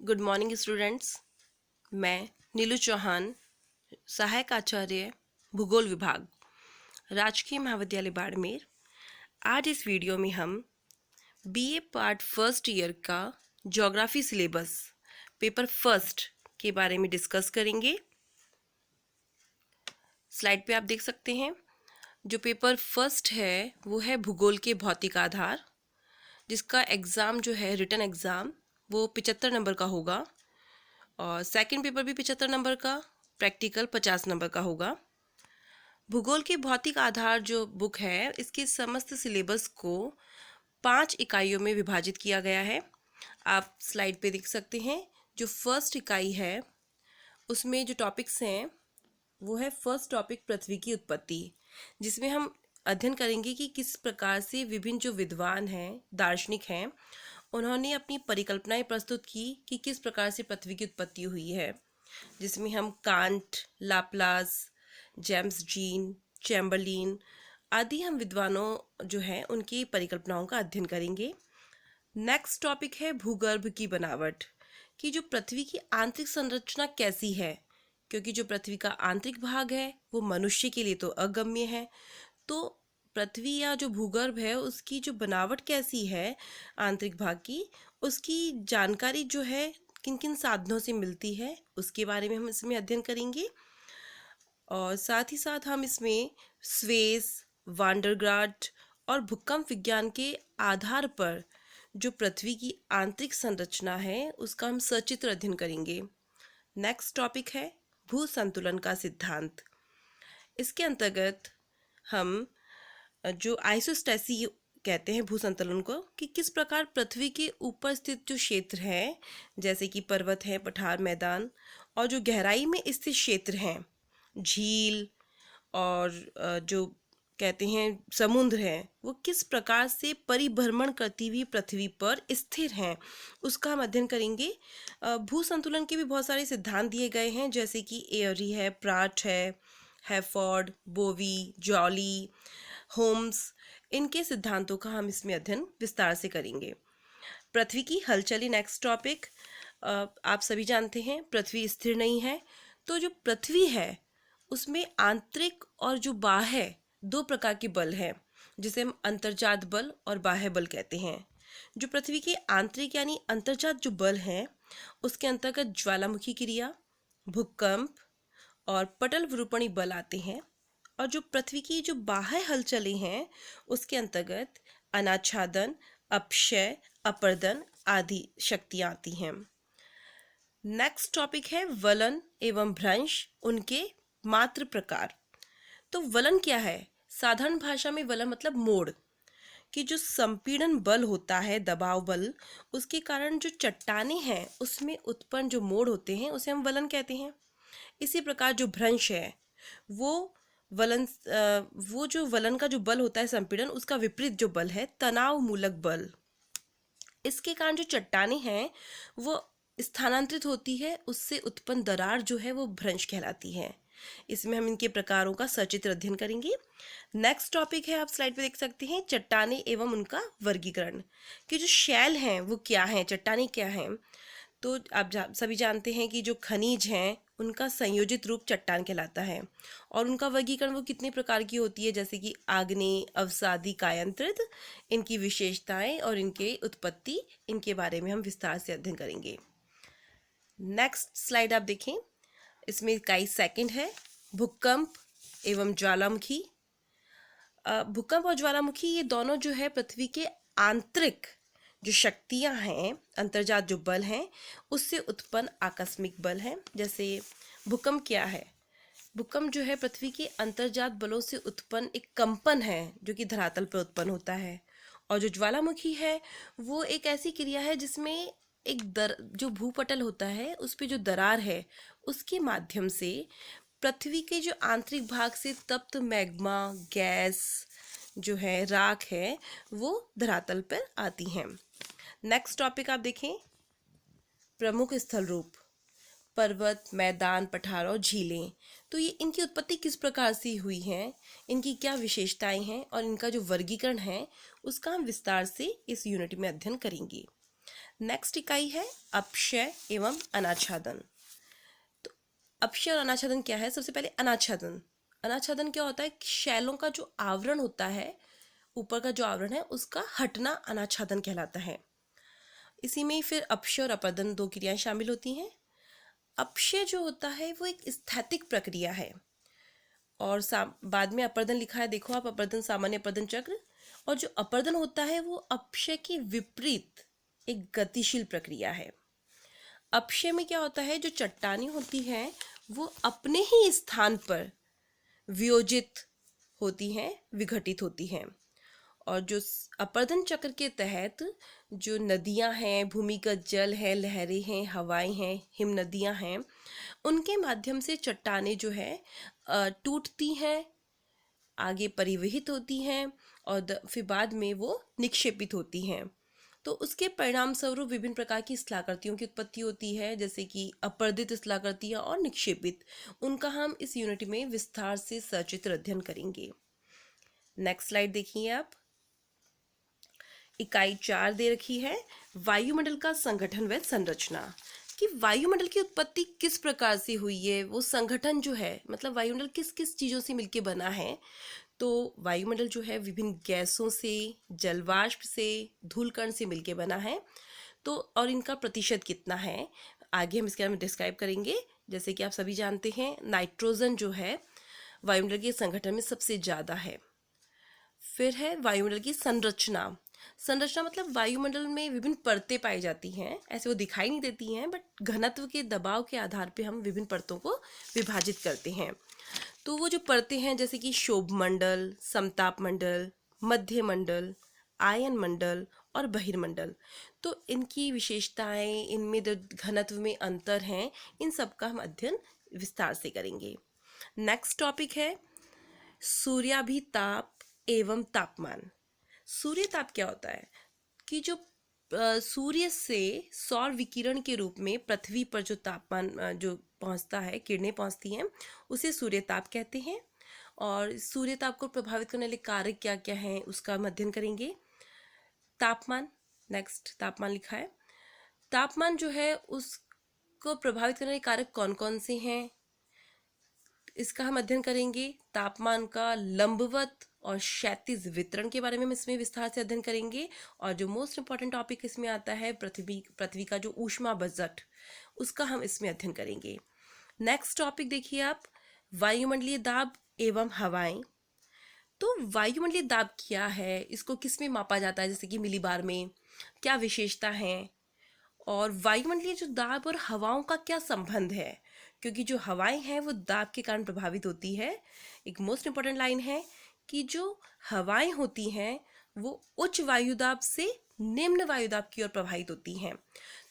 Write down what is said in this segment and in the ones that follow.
Good morning students. मैं नीलू चौहान, सहायक आचार्य भूगोल विभाग, राजकीय महाविद्यालय बाड़मेर। आज इस वीडियो में हम बीए पार्ट फर्स्ट ईयर का ज्योग्राफी सिलेबस पेपर फर्स्ट के बारे में डिस्कस करेंगे। स्लाइड पे आप देख सकते हैं, जो पेपर फर्स्ट है वो है भूगोल के भौतिक आधार, जिसका एग्ज़ाम जो है रिटन एग्ज़ाम वो 75 नंबर का होगा और सेकंड पेपर भी 75 नंबर का, प्रैक्टिकल 50 नंबर का होगा। भूगोल के भौतिक आधार जो बुक है, इसके समस्त सिलेबस को 5 इकाइयों में विभाजित किया गया है। आप स्लाइड पे देख सकते हैं। जो फर्स्ट इकाई है उसमें जो टॉपिक्स हैं वो है फर्स्ट टॉपिक पृथ्वी की उत्पत्ति, जिसमें हम अध्ययन करेंगे कि किस प्रकार से विभिन्न जो विद्वान हैं, दार्शनिक हैं, उन्होंने अपनी परिकल्पनाएं प्रस्तुत की कि किस प्रकार से पृथ्वी की उत्पत्ति हुई है, जिसमें हम can't, Laplace, James gene, Chamberlain आदि हम विद्वानों जो हैं उनकी परिकल्पनाओं का अध्ययन करेंगे। नेक्स्ट टॉपिक है भूगर्भ की बनावट, कि जो पृथ्वी की आंतरिक संरचना कैसी है, क्योंकि जो पृथ्वी का आंतरिक भाग है वो मनुष्य के लिए तो अगम्य है। तो पृथ्वी या जो भूगर्भ है उसकी जो बनावट कैसी है आंतरिक भाग की, उसकी जानकारी जो है किन किन साधनों से मिलती है, उसके बारे में हम इसमें अध्ययन करेंगे। और साथ ही साथ हम इसमें स्वेस, वांडरग्राट और भूकंप विज्ञान के आधार पर जो पृथ्वी की आंतरिक संरचना है उसका हम सचित्र अध्ययन करेंगे। नेक्स्ट टॉपिक है भू संतुलन का सिद्धांत। इसके अंतर्गत हम जो आइसोस्टेसी कहते हैं भू संतुलन को, कि किस प्रकार पृथ्वी के ऊपर स्थित जो क्षेत्र हैं, जैसे कि पर्वत हैं, पठार, मैदान, और जो गहराई में स्थित क्षेत्र हैं, झील और जो कहते हैं समुद्र हैं, वो किस प्रकार से परिभ्रमण करती हुई पृथ्वी पर स्थिर हैं, उसका हम अध्ययन करेंगे। भू संतुलन के भी बहुत सारे सिद्धांत दिए गए हैं, जैसे कि एयरी है, प्राट है, हैफोर्ड, बोवी, जॉली, होम्स। इनके सिद्धांतों का हम इसमें अध्ययन विस्तार से करेंगे। पृथ्वी की हलचली नेक्स्ट टॉपिक। आप सभी जानते हैं पृथ्वी स्थिर नहीं है, तो जो पृथ्वी है उसमें आंतरिक और जो बाह्य दो प्रकार के बल हैं, जिसे हम अंतर्जात बल और बाह्य बल कहते हैं। जो पृथ्वी के आंतरिक यानी अंतर्जात जो बल हैं उसके अंतर्गत ज्वालामुखी क्रिया, भूकंप और पटल विरूपणी बल आते हैं। और जो पृथ्वी की जो बाह्य हलचलें हैं उसके अंतर्गत अनाच्छादन, अपक्षय, अपर्दन आदि शक्तियाँ आती हैं। नेक्स्ट टॉपिक है वलन एवं भ्रंश, उनके मात्र प्रकार। तो वलन क्या है? साधारण भाषा में वलन मतलब मोड़, कि जो संपीड़न बल होता है, दबाव बल, उसके कारण जो चट्टानें हैं उसमें उत्पन्न जो मोड़ होते हैं उसे हम वलन कहते हैं। इसी प्रकार जो भ्रंश है वो वो जो वलन का जो बल होता है संपीड़न, उसका विपरीत जो बल है तनाव मूलक बल। इसके कारण जो चट्टानें हैं वो स्थानांतरित होती है, उससे उत्पन्न दरार जो है वो भ्रंश कहलाती है। इसमें हम इनके प्रकारों का सचित्र अध्ययन करेंगे। नेक्स्ट टॉपिक है, आप स्लाइड पे देख सकते हैं, चट्टानें एवं उनका वर्गीकरण, कि जो शैल हैं वो क्या हैं, चट्टानें क्या हैं। तो आप सभी जानते हैं कि जो खनिज हैं उनका संयोजित रूप चट्टान कहलाता है, और उनका वर्गीकरण वो कितने प्रकार की होती है, जैसे कि आग्नेय, अवसादी, कायांत्रित। इनकी विशेषताएं और इनके उत्पत्ति, इनके बारे में हम विस्तार से अध्ययन करेंगे। नेक्स्ट स्लाइड आप देखें, इसमें इकाई सेकंड है भूकंप एवं ज्वालामुखी। भूकंप और ज्वालामुखी ये दोनों जो है पृथ्वी के आंतरिक जो शक्तियां हैं, अंतर्जात जो बल हैं, उससे उत्पन्न आकस्मिक बल हैं। जैसे भूकंप क्या है? भूकंप जो है पृथ्वी के अंतर्जात बलों से उत्पन्न एक कंपन है जो कि धरातल पर उत्पन्न होता है। और जो ज्वालामुखी है वो एक ऐसी क्रिया है जिसमें जो भूपटल होता है उस पर जो दरार है उसके माध्यम से पृथ्वी के जो आंतरिक भाग से तप्त मैग्मा, गैस जो है, राख है, वो धरातल पर आती हैं। नेक्स्ट टॉपिक आप देखें, प्रमुख स्थल रूप, पर्वत, मैदान, पठार और झीलें। तो ये इनकी उत्पत्ति किस प्रकार से हुई है, इनकी क्या विशेषताएं हैं और इनका जो वर्गीकरण है उसका हम विस्तार से इस यूनिट में अध्ययन करेंगे। नेक्स्ट इकाई है अपक्षय एवं अनाच्छादन। तो अपक्षय और अनाच्छादन क्या है? सबसे पहले अनाच्छादन। अनाच्छादन क्या होता है? शैलों का जो आवरण होता है, ऊपर का जो आवरण है, उसका हटना अनाच्छादन कहलाता है। इसी में फिर अपक्षय और अपर्दन दो क्रियाएं शामिल होती हैं। अपक्षय जो होता है वो एक स्थैतिक प्रक्रिया है, और बाद में अपर्दन लिखा है, देखो आप, अपर्दन सामान्य अपर्दन चक्र। और जो अपर्दन होता है वो अपक्षय के विपरीत एक गतिशील प्रक्रिया है। अपक्षय में क्या होता है? जो चट्टानें होती हैं वो अपने ही स्थान पर वियोजित होती हैं, विघटित होती हैं। और जो अपर्दन चक्र के तहत जो नदियां हैं, भूमिगत जल है, लहरें हैं, हवाएं हैं, हिम नदियां हैं, उनके माध्यम से चट्टानें जो है टूटती हैं, आगे परिवहित होती हैं, और फिर बाद में वो निक्षेपित होती हैं। तो उसके परिणाम स्वरूप विभिन्न प्रकार की स्थलाकृतियों की उत्पत्ति होती है, जैसे कि अपर्दित स्थलाकृतियां और निक्षेपित। उनका हम इस यूनिट में विस्तार से सचित्र अध्ययन करेंगे। नेक्स्ट स्लाइड देखिए आप। इकाई 4 दे रखी है, वायुमंडल का संगठन व संरचना। कि वायुमंडल की उत्पत्ति किस प्रकार से हुई है, वो संगठन जो है, मतलब वायुमंडल किस किस चीज़ों से मिलके बना है। तो वायुमंडल जो है विभिन्न गैसों से, जलवाष्प से, धूलकण से मिलके बना है। तो और इनका प्रतिशत कितना है, आगे हम इसके बारे में डिस्क्राइब करेंगे। जैसे कि आप सभी जानते हैं, नाइट्रोजन जो है वायुमंडल के संगठन में सबसे ज़्यादा है। फिर है वायुमंडल की संरचना। संरचना मतलब वायुमंडल में विभिन्न परतें पाई जाती हैं। ऐसे वो दिखाई नहीं देती हैं, बट घनत्व के दबाव के आधार पे हम विभिन्न परतों को विभाजित करते हैं। तो वो जो परतें हैं, जैसे कि शोभ मंडल, समताप मंडल, मध्य मंडल, आयन मंडल और बहिर्मंडल। तो इनकी विशेषताएं, इनमें जो घनत्व में अंतर हैं, इन सब का हम अध्ययन विस्तार से करेंगे। नेक्स्ट टॉपिक है सूर्याभिताप एवं तापमान। सूर्य ताप क्या होता है? कि जो सूर्य से सौर विकिरण के रूप में पृथ्वी पर जो तापमान जो पहुंचता है, किरणें पहुंचती हैं, उसे सूर्य ताप कहते हैं। और सूर्य ताप को प्रभावित करने वाले कारक क्या क्या हैं, उसका हम अध्ययन करेंगे। तापमान, नेक्स्ट तापमान लिखा है। तापमान जो है उसको प्रभावित करने वाले कारक कौन कौन से हैं, इसका हम अध्ययन करेंगे। तापमान का लंबवत और क्षैतिज वितरण के बारे में हम इसमें विस्तार से अध्ययन करेंगे। और जो मोस्ट इंपॉर्टेंट टॉपिक इसमें आता है, पृथ्वी का जो ऊष्मा बजट, उसका हम इसमें अध्ययन करेंगे। नेक्स्ट टॉपिक देखिए आप, वायुमंडलीय दाब एवं हवाएं। तो वायुमंडलीय दाब क्या है, इसको किस में मापा जाता है, जैसे कि मिलीबार में, क्या विशेषता है, और वायुमंडलीय जो दाब और हवाओं का क्या संबंध है, क्योंकि जो हवाएं हैं वो दाब के कारण प्रभावित होती है। एक मोस्ट इंपॉर्टेंट लाइन है कि जो हवाएं होती हैं वो उच्च वायुदाब से निम्न वायुदाब की ओर प्रभावित होती हैं।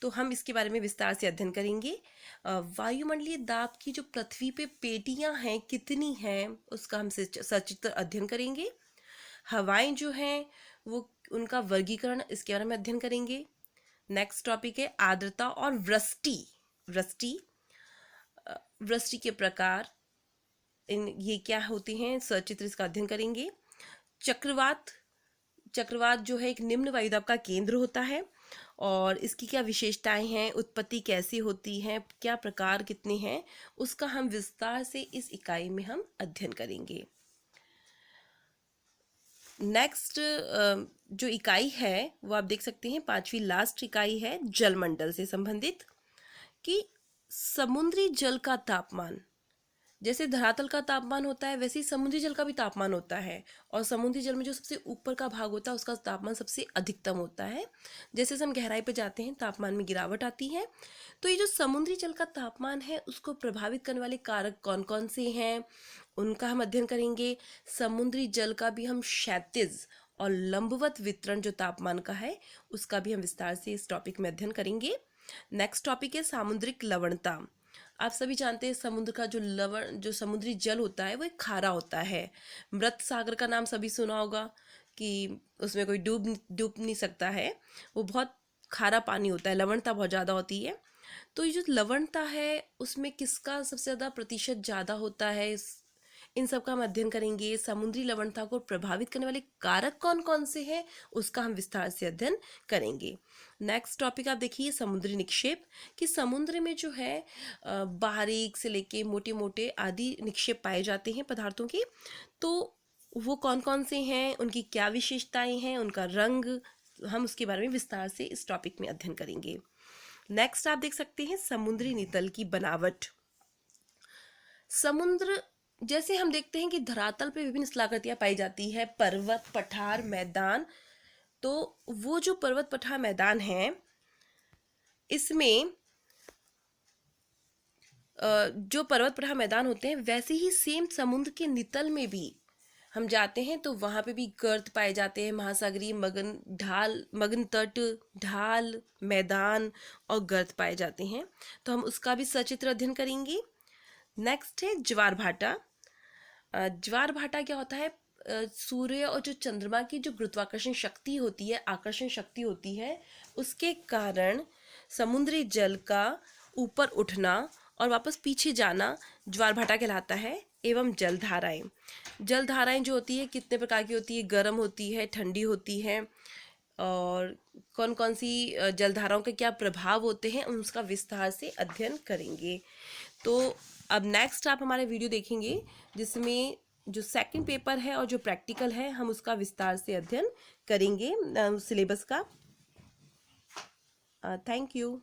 तो हम इसके बारे में विस्तार से अध्ययन करेंगे। वायुमंडलीय दाब की जो पृथ्वी पे पेटियां हैं कितनी हैं, उसका हम सचित्र अध्ययन करेंगे। हवाएं जो हैं वो उनका वर्गीकरण, इसके बारे में अध्ययन करेंगे। नेक्स्ट टॉपिक है आर्द्रता और वृष्टि। वृष्टि के प्रकार, ये क्या होते हैं, सचित्र इसका अध्ययन करेंगे। चक्रवात जो है एक निम्न वायुदाब का केंद्र होता है, और इसकी क्या विशेषताएं हैं, उत्पत्ति कैसी होती है, क्या प्रकार कितने हैं, उसका हम विस्तार से इस इकाई में हम अध्ययन करेंगे। नेक्स्ट जो इकाई है वो आप देख सकते हैं, 5वीं लास्ट इकाई है जलमंडल से संबंधित। कि समुद्री जल का तापमान, जैसे धरातल का तापमान होता है वैसे ही समुद्री जल का भी तापमान होता है। और समुद्री जल में जो सबसे ऊपर का भाग होता है उसका तापमान सबसे अधिकतम होता है। जैसे हम गहराई पर जाते हैं तापमान में गिरावट आती है। तो ये जो समुद्री जल का तापमान है उसको प्रभावित करने वाले कारक कौन कौन से हैं, उनका हम अध्ययन करेंगे। समुद्री जल का भी हम क्षैतिज और लंबवत वितरण जो तापमान का है उसका भी हम विस्तार से इस टॉपिक में अध्ययन करेंगे। नेक्स्ट टॉपिक है सामुद्रिक लवणता। आप सभी जानते हैं समुद्र का जो समुद्री जल होता है वो एक खारा होता है। मृत सागर का नाम सभी सुना होगा कि उसमें कोई डूब नहीं सकता है, वो बहुत खारा पानी होता है, लवणता बहुत ज़्यादा होती है। तो ये जो लवणता है उसमें किसका सबसे ज़्यादा प्रतिशत ज़्यादा होता है इन सब का हम अध्ययन करेंगे। समुद्री लवणता को प्रभावित करने वाले कारक कौन कौन से हैं उसका हम विस्तार से अध्ययन करेंगे। नेक्स्ट टॉपिक आप देखिए समुद्री निक्षेप, कि समुद्र में जो है बारीक से लेके मोटे मोटे आदि निक्षेप पाए जाते हैं पदार्थों के, तो वो कौन कौन से हैं, उनकी क्या विशेषताएं हैं, उनका रंग, हम उसके बारे में विस्तार से इस टॉपिक में अध्ययन करेंगे। नेक्स्ट आप देख सकते हैं समुद्री नितल की बनावट। समुद्र जैसे हम देखते हैं कि धरातल पे विभिन्न स्थलाकृतियां पाई जाती है, पर्वत, पठार, मैदान। तो वो जो पर्वत, पठार, मैदान है, इसमें जो पर्वत, पठार, मैदान होते हैं, वैसे ही सेम समुद्र के नितल में भी हम जाते हैं तो वहां पे भी गर्त पाए जाते हैं, महासागरीय मगन ढाल, मगन तट, ढाल, मैदान और गर्त पाए जाते हैं। तो हम उसका भी सचित्र अध्ययन करेंगे। नेक्स्ट है ज्वार भाटा। ज्वार भाटा क्या होता है? सूर्य और जो चंद्रमा की जो गुरुत्वाकर्षण शक्ति होती है, आकर्षण शक्ति होती है, उसके कारण समुद्री जल का ऊपर उठना और वापस पीछे जाना ज्वार भाटा कहलाता है। एवं जलधाराएं, जलधाराएं जो होती है कितने प्रकार की होती है? गर्म होती है, ठंडी होती है, और कौन कौन सी जलधाराओं के क्या प्रभाव होते हैं उसका विस्तार से अध्ययन करेंगे। तो अब नेक्स्ट आप हमारे वीडियो देखेंगे जिसमें जो सेकंड पेपर है और जो प्रैक्टिकल है हम उसका विस्तार से अध्ययन करेंगे सिलेबस का। Thank you.